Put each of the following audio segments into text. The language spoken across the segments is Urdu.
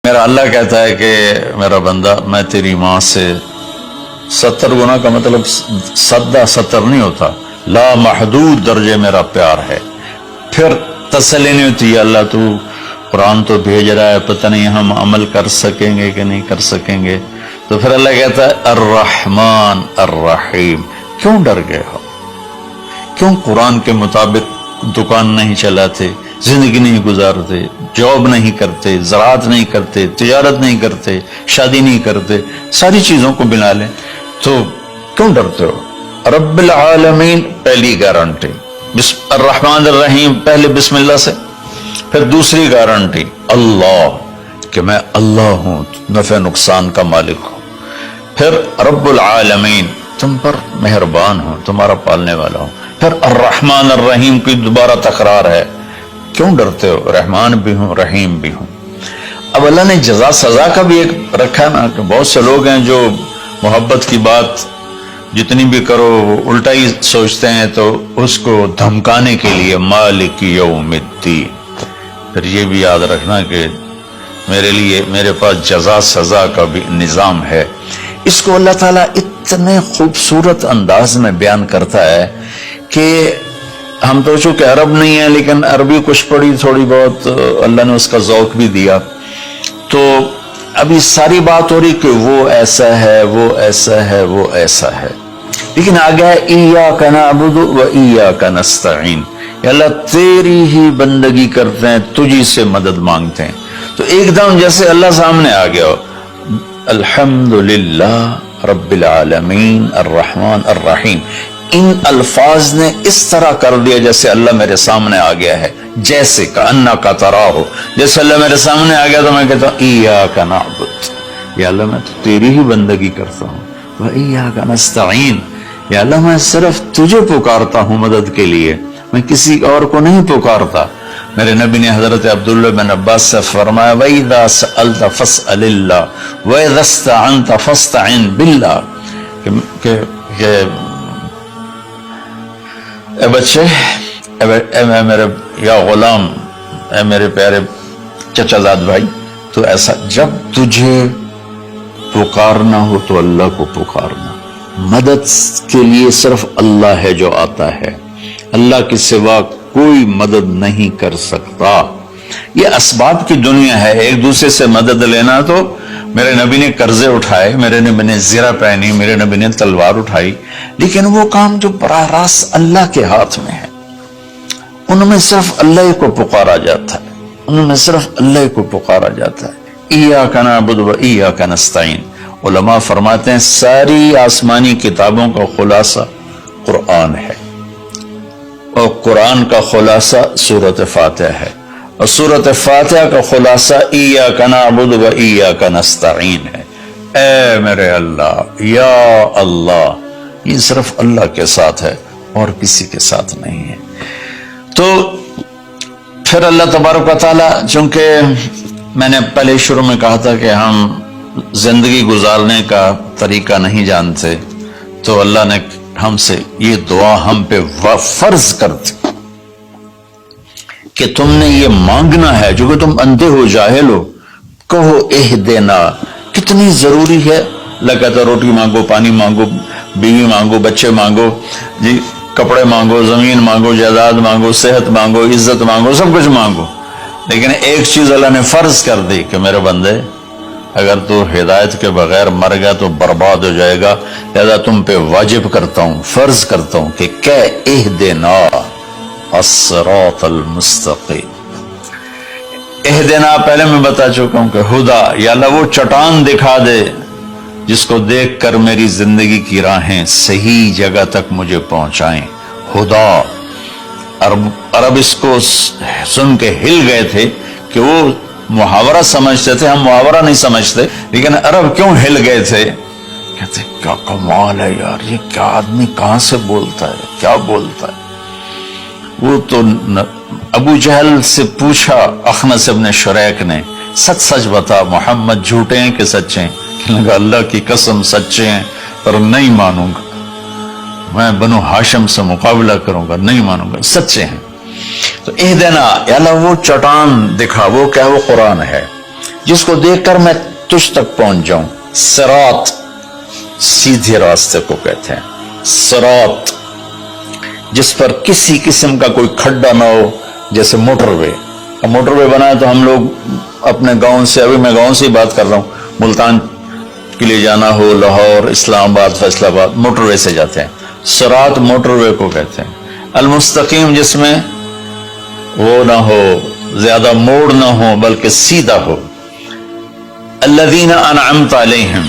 میرا اللہ کہتا ہے کہ میرا بندہ میں تیری ماں سے 70 گنا کا مطلب سدہ 70 نہیں ہوتا، لا محدود درجے میرا پیار ہے۔ پھر تسلی نہیں ہوتی، اللہ تو قرآن تو بھیج رہا ہے، پتہ نہیں ہم عمل کر سکیں گے کہ نہیں کر سکیں گے۔ تو پھر اللہ کہتا ہے الرحمن الرحیم، کیوں ڈر گئے ہو؟ کیوں قرآن کے مطابق دکان نہیں چلاتے، زندگی نہیں گزارتے، جاب نہیں کرتے، زراعت نہیں کرتے، تجارت نہیں کرتے، شادی نہیں کرتے، ساری چیزوں کو بنا لیں تو کیوں ڈرتے ہو؟ رب العالمین پہلی گارنٹی، الرحمن الرحیم پہلے بسم اللہ سے، پھر دوسری گارنٹی اللہ کہ میں اللہ ہوں، نفع نقصان کا مالک ہوں، پھر رب العالمین تم پر مہربان ہوں، تمہارا پالنے والا ہوں، پھر الرحمن الرحیم کی دوبارہ تکرار ہے۔ کیوں ڈرتے ہو؟ رحمان بھی ہوں رحیم بھی ہوں۔ اب اللہ نے جزا سزا کا بھی ایک رکھا نا، کہ بہت سے لوگ ہیں جو محبت کی بات جتنی بھی کرو وہ الٹا ہی سوچتے ہیں، تو اس کو دھمکانے کے لیے مالک یوم الدین۔ پھر یہ بھی یاد رکھنا کہ میرے لیے میرے پاس جزا سزا کا بھی نظام ہے۔ اس کو اللہ تعالیٰ اتنے خوبصورت انداز میں بیان کرتا ہے کہ ہم تو چونکہ عرب نہیں ہیں لیکن عربی کچھ پڑھی تھوڑی بہت، اللہ نے اس کا ذوق بھی دیا، تو ابھی ساری بات ہو رہی کہ وہ ایسا ہے، وہ ایسا ہے، وہ ایسا ہے، لیکن آگے ہے ایاک نعبد و ایاک نستعین، اللہ تیری ہی بندگی کرتے ہیں، تجھی سے مدد مانگتے ہیں۔ تو ایک دم جیسے اللہ سامنے آ گیا ہو، الحمدللہ رب العالمین الرحمن الرحیم، ان الفاظ نے اس طرح کر دیا جیسے اللہ میرے سامنے آ گیا ہے، جیسے کأنک تراہ، جیسے اللہ میرے سامنے آ گیا تو میں کہتا ہوں ایاک نعبد، یا اللہ میں تیری ہی بندگی کرتا ہوں، و ایاک نستعین، یا اللہ میں صرف تجھے پکارتا ہوں مدد کے لیے، میں کسی اور کو نہیں پکارتا۔ میرے نبی نے حضرت عبداللہ بن عباس سے فرمایا وَإِذَا سَأَلْتَ فَاسْأَلِ اللَّهِ وَإِذَا اسْتَعَنْتَ فَاسْتَعِنْ بِاللَّهِ کہ اے بچے، اے میرے یا غلام، اے میرے پیارے چچا زاد بھائی، تو ایسا جب تجھے پکارنا ہو تو اللہ کو پکارنا، مدد کے لیے صرف اللہ ہے جو آتا ہے، اللہ کے سوا کوئی مدد نہیں کر سکتا۔ یہ اسباب کی دنیا ہے، ایک دوسرے سے مدد لینا، تو میرے نبی نے قرضے اٹھائے، میرے نبی نے زرہ پہنی، میرے نبی نے تلوار اٹھائی، لیکن وہ کام جو براہ راست اللہ کے ہاتھ میں ہے ان میں صرف اللہ کو پکارا جاتا ہے، ان میں صرف اللہ کو پکارا جاتا ہے۔ ایاک نعبد و ایاک نستعین، علماء فرماتے ہیں ساری آسمانی کتابوں کا خلاصہ قرآن ہے، اور قرآن کا خلاصہ سورۃ فاتحہ ہے، اور سورۃ فاتحہ کا خلاصہ ایاک نعبد و ایاک نستعین ہے۔ اے میرے اللہ، یا اللہ، یہ صرف اللہ کے ساتھ ہے اور کسی کے ساتھ نہیں ہے۔ تو پھر اللہ تبارک و تعالیٰ، چونکہ میں نے پہلے شروع میں کہا تھا کہ ہم زندگی گزارنے کا طریقہ نہیں جانتے، تو اللہ نے ہم سے یہ دعا ہم پہ فرض کر دی کہ تم نے یہ مانگنا ہے جو کہ تم اندھے ہو جاہل ہو، کہو اہدنا۔ کتنی ضروری ہے، اللہ کہتا روٹی مانگو، پانی مانگو، بیوی مانگو، بچے مانگو، جی کپڑے مانگو، زمین مانگو، جائیداد مانگو، صحت مانگو، عزت مانگو، سب کچھ مانگو، لیکن ایک چیز اللہ نے فرض کر دی کہ میرے بندے اگر تو ہدایت کے بغیر مر گیا تو برباد ہو جائے گا، لہذا تم پہ واجب کرتا ہوں، فرض کرتا ہوں کہ کہ اہدنا الصراط المستقیم۔ اہدنا پہلے میں بتا چکا ہوں کہ ہدا، یا اللہ وہ چٹان دکھا دے جس کو دیکھ کر میری زندگی کی راہیں صحیح جگہ تک مجھے پہنچائیں۔ ہدا، عرب اس کو سن کے ہل گئے تھے کہ وہ محاورہ سمجھتے تھے، ہم محاورہ نہیں سمجھتے، لیکن عرب کیوں ہل گئے تھے؟ کہتے کیا کمال ہے یار، یہ کیا آدمی کہاں سے بولتا ہے، کیا بولتا ہے۔ وہ تو ابو جہل سے پوچھا اخنس ابن شریک نے، سچ سچ بتا محمد جھوٹے ہیں کہ سچے ہیں؟ کہنے لگا اللہ کی قسم سچے ہیں، پر نہیں مانوں گا، میں بنو ہاشم سے مقابلہ کروں گا، نہیں مانوں گا، سچے ہیں۔ تو اہدنا، یا اللہ وہ چٹان دکھا، وہ کیا؟ وہ قرآن ہے۔ جس کو دیکھ کر میں تجھ تک پہنچ جاؤں. صراط سیدھے راستے کو کہتے ہیں. صراط جس پر کسی قسم کا کوئی کھڈا نہ ہو، جیسے موٹر وے. اب موٹر وے بنا ہے تو ہم لوگ اپنے گاؤں سے، ابھی میں گاؤں سے ہی بات کر رہا ہوں، ملتان کے لیے جانا ہو، لاہور، اسلام آباد، فیصل آباد، موٹر وے سے جاتے ہیں. صراط موٹر وے کو کہتے ہیں. المستقیم جس میں وہ نہ ہو، زیادہ موڑ نہ ہو بلکہ سیدھا ہو. الذین انعمت علیہم.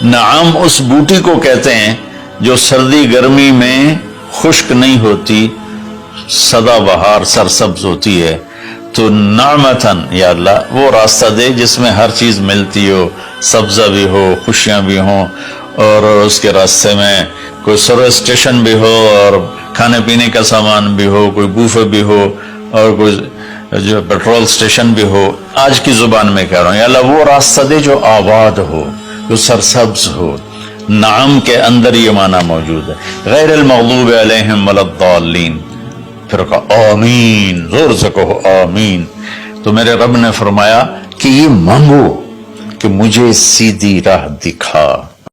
نعم اس بوٹی کو کہتے ہیں جو سردی گرمی میں خشک نہیں ہوتی، سدا بہار سرسبز ہوتی ہے. تو نعمتن یا اللہ وہ راستہ دے جس میں ہر چیز ملتی ہو، سبزہ بھی ہو، خوشیاں بھی ہوں، اور اس کے راستے میں کوئی سروس اسٹیشن بھی ہو، اور کھانے پینے کا سامان بھی ہو، کوئی بوفے بھی ہو، اور کوئی جو پیٹرول اسٹیشن بھی ہو. آج کی زبان میں کہہ رہا ہوں، یا اللہ وہ راستہ دے جو آباد ہو، جو سرسبز ہو. نعم کے اندر یہ معنی موجود ہے. غیر المغضوب علیہم ولا الضالین. پھر کہا آمین، زور سے کہو آمین. تو میرے رب نے فرمایا کہ یہ مانگو کہ مجھے سیدھی راہ دکھا.